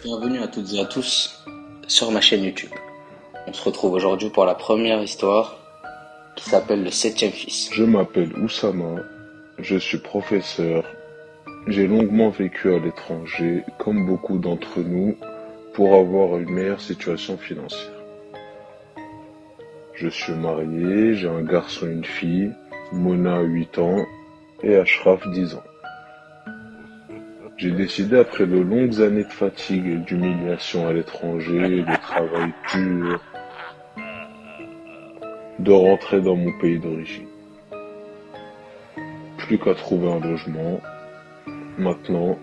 Bienvenue à toutes et à tous sur ma chaîne YouTube. On se retrouve aujourd'hui pour la première histoire qui s'appelle Le Septième Fils. Je m'appelle Oussama, je suis professeur. J'ai longuement vécu à l'étranger, comme beaucoup d'entre nous, pour avoir une meilleure situation financière. Je suis marié, j'ai un garçon et une fille, Mona a 8 ans et Ashraf 10 ans. J'ai décidé après de longues années de fatigue et d'humiliation à l'étranger, de travail dur, de rentrer dans mon pays d'origine. Plus qu'à trouver un logement. Maintenant,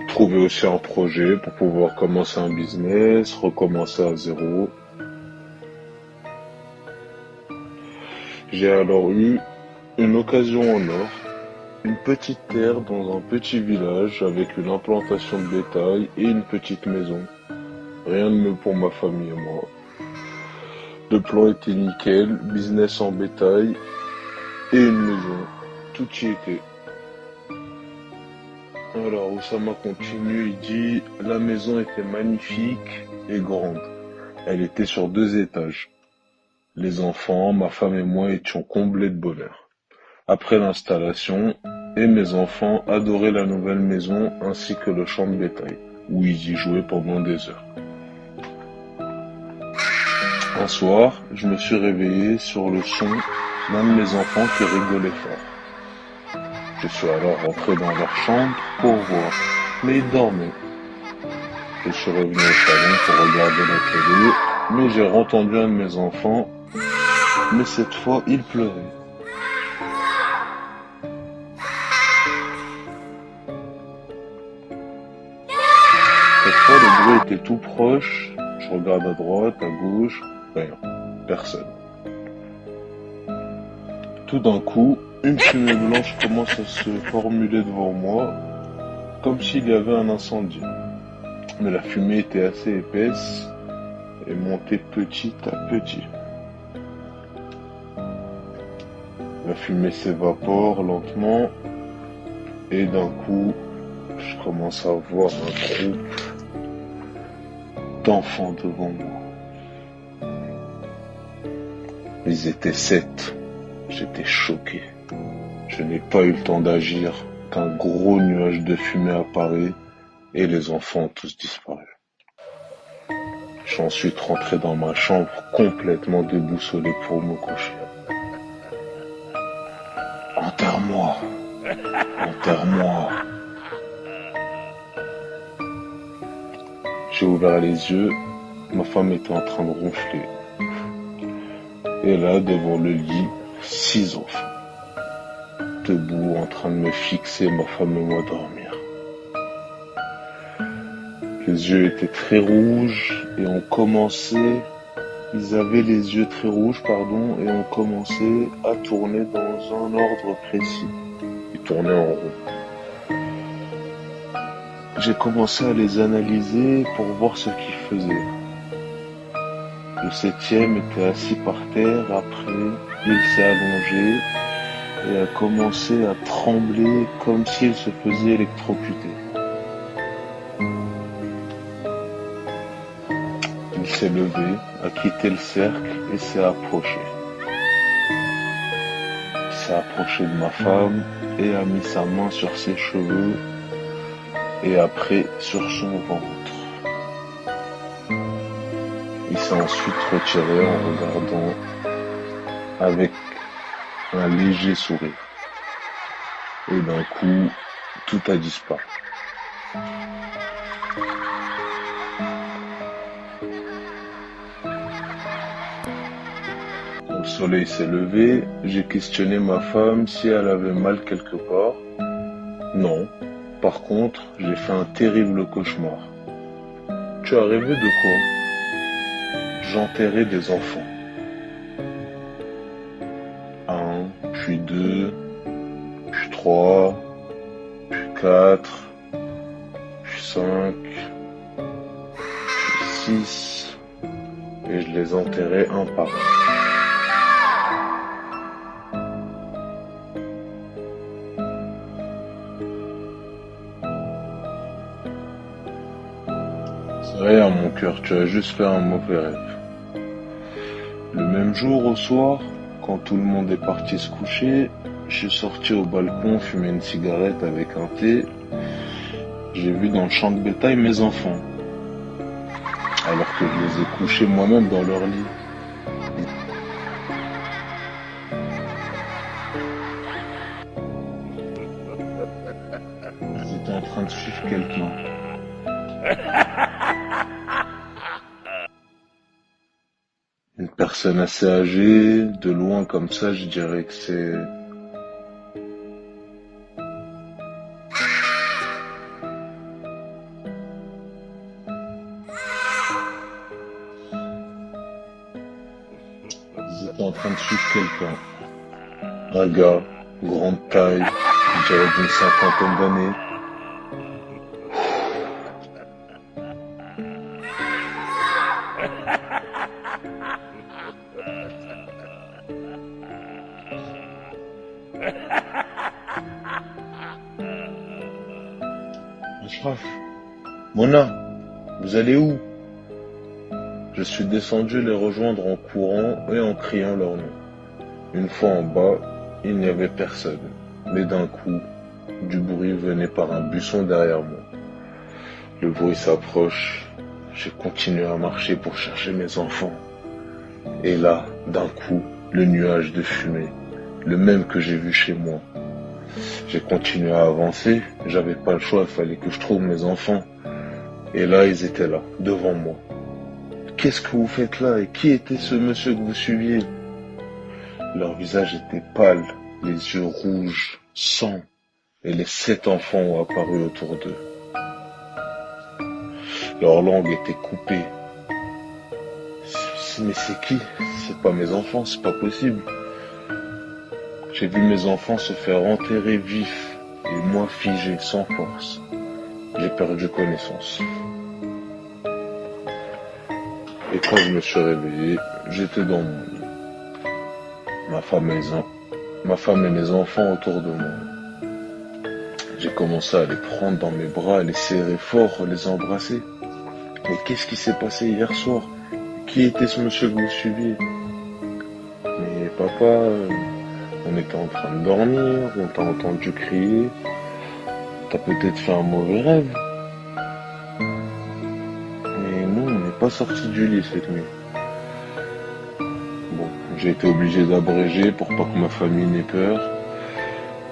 trouver aussi un projet pour pouvoir commencer un business, recommencer à zéro. J'ai alors eu une occasion en or, une petite terre dans un petit village avec une implantation de bétail et une petite maison. Rien de mieux pour ma famille et moi. Le plan était nickel, business en bétail et une maison. Tout y était. Alors Oussama continue, il dit « La maison était magnifique et grande. Elle était sur 2 étages. Les enfants, ma femme et moi étions comblés de bonheur. Après l'installation, et mes enfants adoraient la nouvelle maison ainsi que le champ de bétail, où ils y jouaient pendant des heures. Un soir, je me suis réveillé sur le son d'un de mes enfants qui rigolait fort. Je suis alors rentré dans leur chambre pour voir, mais ils dormaient. Je suis revenu au salon pour regarder la télé, mais j'ai entendu un de mes enfants, mais cette fois il pleurait. Cette fois le bruit était tout proche, je regarde à droite, à gauche, rien, personne. Tout d'un coup, une fumée blanche commence à se formuler devant moi, comme s'il y avait un incendie. Mais la fumée était assez épaisse et montait petit à petit. La fumée s'évapore lentement et d'un coup, je commence à voir un groupe d'enfants devant moi. Ils étaient 7. J'étais choqué. Je n'ai pas eu le temps d'agir qu'un gros nuage de fumée apparaît et les enfants ont tous disparu. Je suis ensuite rentré dans ma chambre complètement déboussolé pour me coucher. Enterre-moi, enterre-moi. J'ai ouvert les yeux, ma femme était en train de ronfler. Et là, devant le lit, 6 enfants, debout en train de me fixer, ma femme et moi dormir. Les yeux étaient très rouges et ils avaient les yeux très rouges, et ont commencé à tourner dans un ordre précis. Ils tournaient en rond. J'ai commencé à les analyser pour voir ce qu'ils faisaient. Le 7e était assis par terre, après il s'est allongé et a commencé à trembler comme s'il se faisait électrocuter. Il s'est levé, a quitté le cercle et s'est approché. Il s'est approché de ma femme et a mis sa main sur ses cheveux et après sur son ventre. Il s'est ensuite retiré en regardant avec un léger sourire. Et d'un coup, tout a disparu. Le soleil s'est levé, j'ai questionné ma femme si elle avait mal quelque part. Non. Par contre, j'ai fait un terrible cauchemar. Tu as rêvé de quoi? J'enterrais des enfants. 1, puis 2, puis 3, puis 4, puis 5, puis 6, et je les enterrais un par un. C'est rien, mon cœur, tu as juste fait un mauvais rêve. Le même jour, au soir, quand tout le monde est parti se coucher, je suis sorti au balcon fumer une cigarette avec un thé. J'ai vu dans le champ de bétail mes enfants, alors que je les ai couchés moi-même dans leur lit. Ils étaient en train de suivre quelqu'un. Une personne assez âgée, de loin comme ça, je dirais que c'est... Ils étaient en train de suivre quelqu'un. Un gars, grande taille, je dirais d'une cinquantaine d'années. Ashraf, Mona, vous allez où? Je suis descendu les rejoindre en courant et en criant leur nom. Une fois en bas, il n'y avait personne. Mais d'un coup, du bruit venait par un buisson derrière moi. Le bruit s'approche. J'ai continué à marcher pour chercher mes enfants. Et là, d'un coup, le nuage de fumée, le même que j'ai vu chez moi. J'ai continué à avancer. J'avais pas le choix, il fallait que je trouve mes enfants. Et là, ils étaient là, devant moi. Qu'est-ce que vous faites là? Et qui était ce monsieur que vous suiviez? Leur visage était pâle, les yeux rouges, sang, et les 7 enfants ont apparu autour d'eux. Leur langue était coupée. Mais c'est qui? C'est pas mes enfants, c'est pas possible. J'ai vu mes enfants se faire enterrer vifs, et moi figé, sans force. J'ai perdu connaissance. Et quand je me suis réveillé, j'étais dans mon lit. Ma femme et mes enfants autour de moi. J'ai commencé à les prendre dans mes bras, à les serrer fort, à les embrasser. Mais qu'est-ce qui s'est passé hier soir? Qui était ce monsieur que vous suiviez? Mais papa, on était en train de dormir, on t'a entendu crier. T'as peut-être fait un mauvais rêve. Mais nous, on n'est pas sortis du lit cette nuit. Bon, j'ai été obligé d'abréger pour pas que ma famille n'ait peur.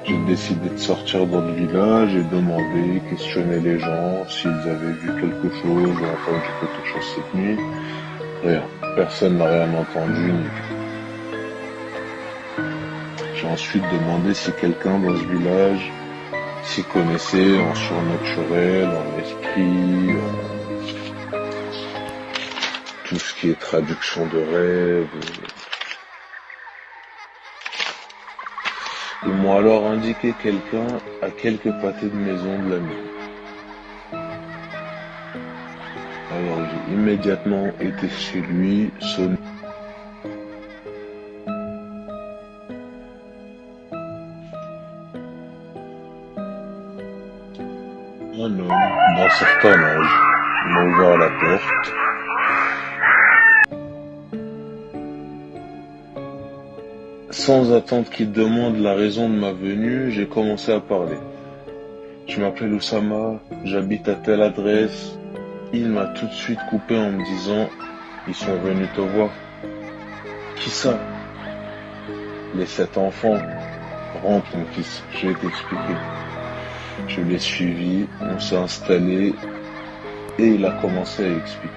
J'ai décidé de sortir dans le village et demander, questionner les gens s'ils avaient vu quelque chose ou entendu quelque chose cette nuit. Rien, personne n'a rien entendu ni vu. J'ai ensuite demandé si quelqu'un dans ce village s'y connaissait en surnaturel, en esprit, en tout ce qui est traduction de rêves. Ils m'ont alors indiqué quelqu'un à quelques pâtés de maison de l'ami. Alors j'ai immédiatement été chez lui, sonné. Un homme d'un certain âge m'a ouvert la porte. Sans attendre qu'il demande la raison de ma venue, j'ai commencé à parler. Je m'appelle Oussama, j'habite à telle adresse. Il m'a tout de suite coupé en me disant « Ils sont venus te voir ». « Qui ça ?»« Les 7 enfants. » « Rentre mon fils, je vais t'expliquer. » Je l'ai suivi, on s'est installé et il a commencé à expliquer.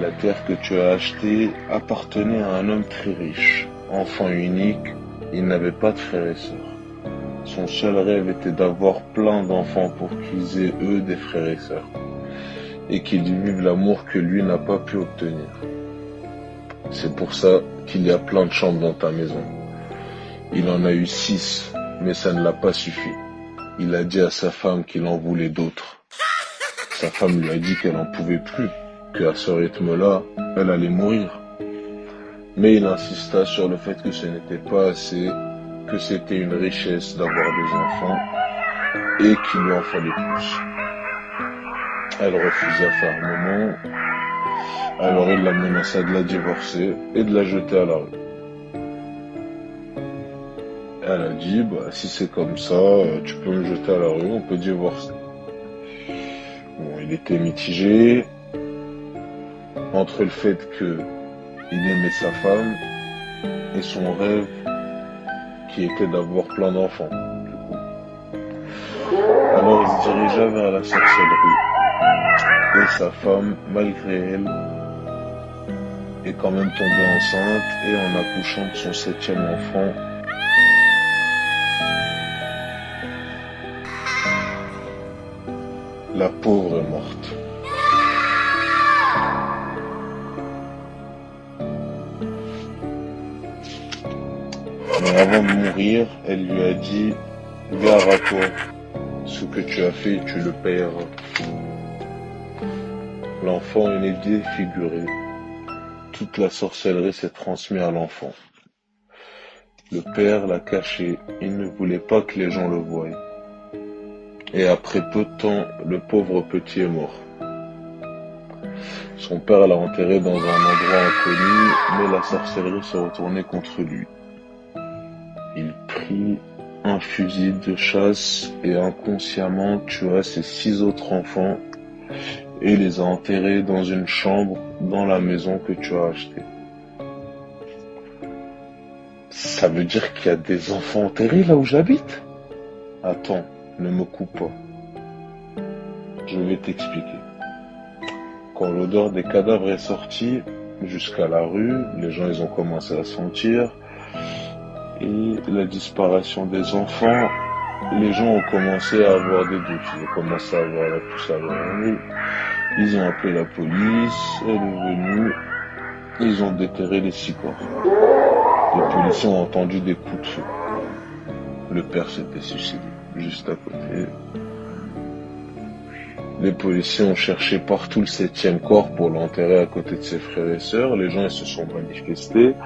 La terre que tu as achetée appartenait à un homme très riche. Enfant unique, il n'avait pas de frères et sœurs. Son seul rêve était d'avoir plein d'enfants pour qu'ils aient eux des frères et sœurs et qu'ils vivent l'amour que lui n'a pas pu obtenir. C'est pour ça qu'il y a plein de chambres dans ta maison. Il en a eu 6, mais ça ne l'a pas suffi. Il a dit à sa femme qu'il en voulait d'autres. Sa femme lui a dit qu'elle n'en pouvait plus, qu'à ce rythme-là, elle allait mourir. Mais il insista sur le fait que ce n'était pas assez, que c'était une richesse d'avoir des enfants et qu'il lui en fallait plus. Elle refusait fermement, alors il la menaça de la divorcer et de la jeter à la rue. Elle a dit, si c'est comme ça, tu peux me jeter à la rue, on peut divorcer. Bon, il était mitigé entre le fait qu'il aimait sa femme et son rêve qui était d'avoir plein d'enfants. Alors il se dirigea vers la sorcellerie. Et sa femme, malgré elle, est quand même tombée enceinte et en accouchant de son 7e enfant, la pauvre est morte. Mais avant de mourir, elle lui a dit « Gare à toi, ce que tu as fait, tu le paieras. » L'enfant est né défiguré. Toute la sorcellerie s'est transmise à l'enfant. Le père l'a caché, il ne voulait pas que les gens le voient. Et après peu de temps, le pauvre petit est mort. Son père l'a enterré dans un endroit inconnu, mais la sorcellerie s'est retournée contre lui. Il prit un fusil de chasse et inconsciemment tua ses 6 autres enfants et les a enterrés dans une chambre dans la maison que tu as achetée. Ça veut dire qu'il y a des enfants enterrés là où j'habite? Attends, ne me coupe pas. Je vais t'expliquer. Quand l'odeur des cadavres est sortie jusqu'à la rue, les gens ils ont commencé à sentir. Et la disparition des enfants, les gens ont commencé à avoir des doutes. Ils ont commencé à avoir la puce à l'oreille. Ils ont appelé la police, elle est venue. Ils ont déterré les 6 corps. Les policiers ont entendu des coups de feu. Le père s'était suicidé juste à côté. Les policiers ont cherché partout le 7e corps pour l'enterrer à côté de ses frères et sœurs. Les gens ils se sont manifestés.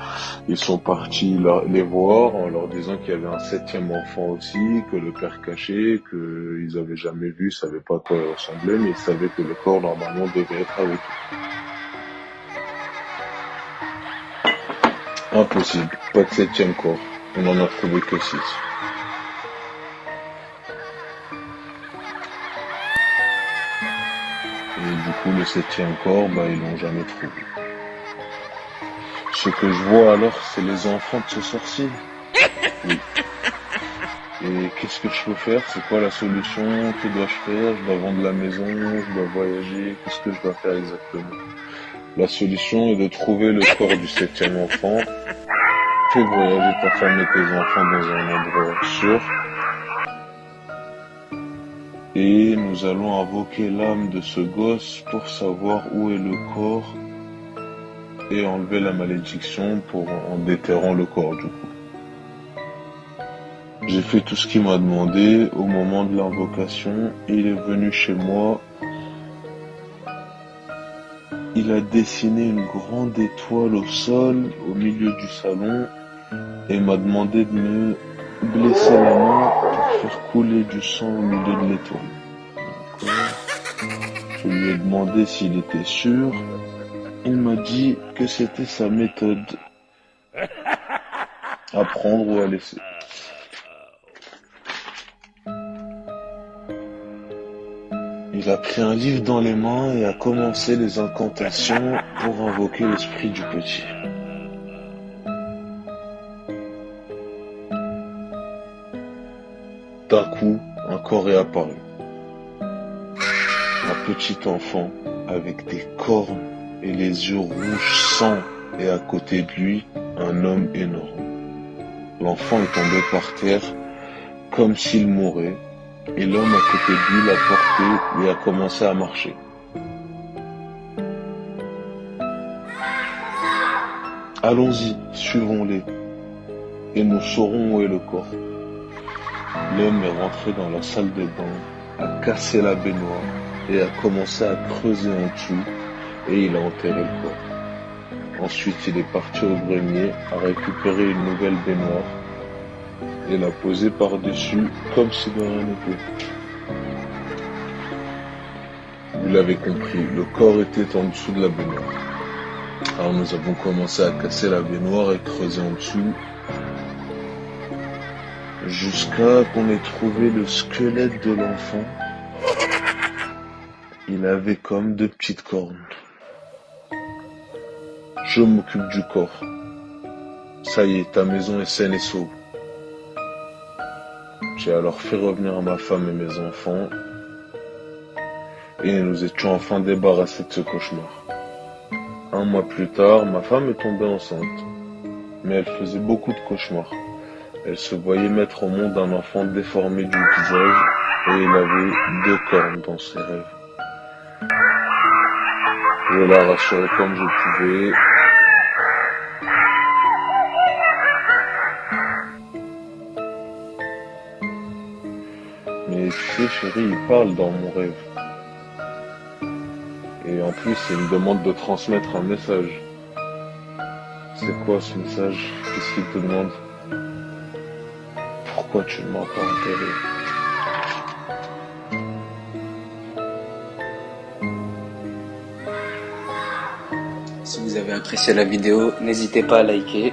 Ils sont partis les voir en leur disant qu'il y avait un 7e enfant aussi, que le père cachait, qu'ils n'avaient jamais vu, ils ne savaient pas à quoi il ressemblait, mais ils savaient que le corps normalement devait être avec eux. Impossible, pas de 7e corps. On n'en a trouvé que 6. Et du coup, le 7e corps, ils l'ont jamais trouvé. Ce que je vois alors, c'est les enfants de ce sorcier. Oui. Et qu'est-ce que je peux faire? C'est quoi la solution? Que dois-je faire? Je dois vendre la maison, je dois voyager. Qu'est-ce que je dois faire exactement? La solution est de trouver le corps du 7e enfant. Fais voyager ta femme et tes enfants dans un endroit sûr. Et nous allons invoquer l'âme de ce gosse pour savoir où est le corps et enlever la malédiction en déterrant le corps du coup. J'ai fait tout ce qu'il m'a demandé. Au moment de l'invocation, il est venu chez moi. Il a dessiné une grande étoile au sol, au milieu du salon, et m'a demandé de me blesser la main pour faire couler du sang au milieu de l'étoile. Je lui ai demandé s'il était sûr. Il m'a dit que c'était sa méthode. À prendre ou à laisser. Il a pris un livre dans les mains et a commencé les incantations pour invoquer l'esprit du petit. D'un coup, un corps est apparu. Un petit enfant avec des cornes et les yeux rouges sang, et à côté de lui, un homme énorme. L'enfant est tombé par terre comme s'il mourait, et l'homme à côté de lui l'a porté et a commencé à marcher. Allons-y, suivons-les, et nous saurons où est le corps. L'homme est rentré dans la salle de bain, a cassé la baignoire et a commencé à creuser en dessous, et il a enterré le corps. Ensuite, il est parti au grenier, a récupéré une nouvelle baignoire et l'a posée par-dessus comme si de rien n'était. Il il avait compris. Le corps était en dessous de la baignoire. Alors nous avons commencé à casser la baignoire et creuser en dessous, jusqu'à qu'on ait trouvé le squelette de l'enfant. Il avait comme 2 petites cornes. Je m'occupe du corps. Ça y est, ta maison est saine et sauve. J'ai alors fait revenir ma femme et mes enfants, et nous étions enfin débarrassés de ce cauchemar. 1 mois plus tard, ma femme est tombée enceinte, mais elle faisait beaucoup de cauchemars. Elle se voyait mettre au monde un enfant déformé du visage, et il avait 2 cornes dans ses rêves. Je la rassurais comme je pouvais. Mais tu sais, chérie, il parle dans mon rêve. Et en plus, il me demande de transmettre un message. C'est quoi ce message? Qu'est-ce qu'il te demande? Pourquoi tu ne m'as pas enterré? Si vous avez apprécié la vidéo, n'hésitez pas à liker,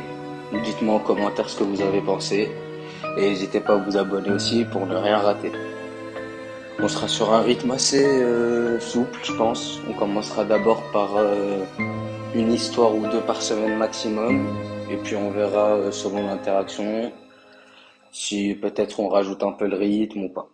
dites-moi en commentaire ce que vous avez pensé, et n'hésitez pas à vous abonner aussi pour ne rien rater. On sera sur un rythme assez souple, je pense. On commencera d'abord par une histoire ou 2 par semaine maximum, et puis on verra selon l'interaction si peut-être on rajoute un peu le rythme ou pas.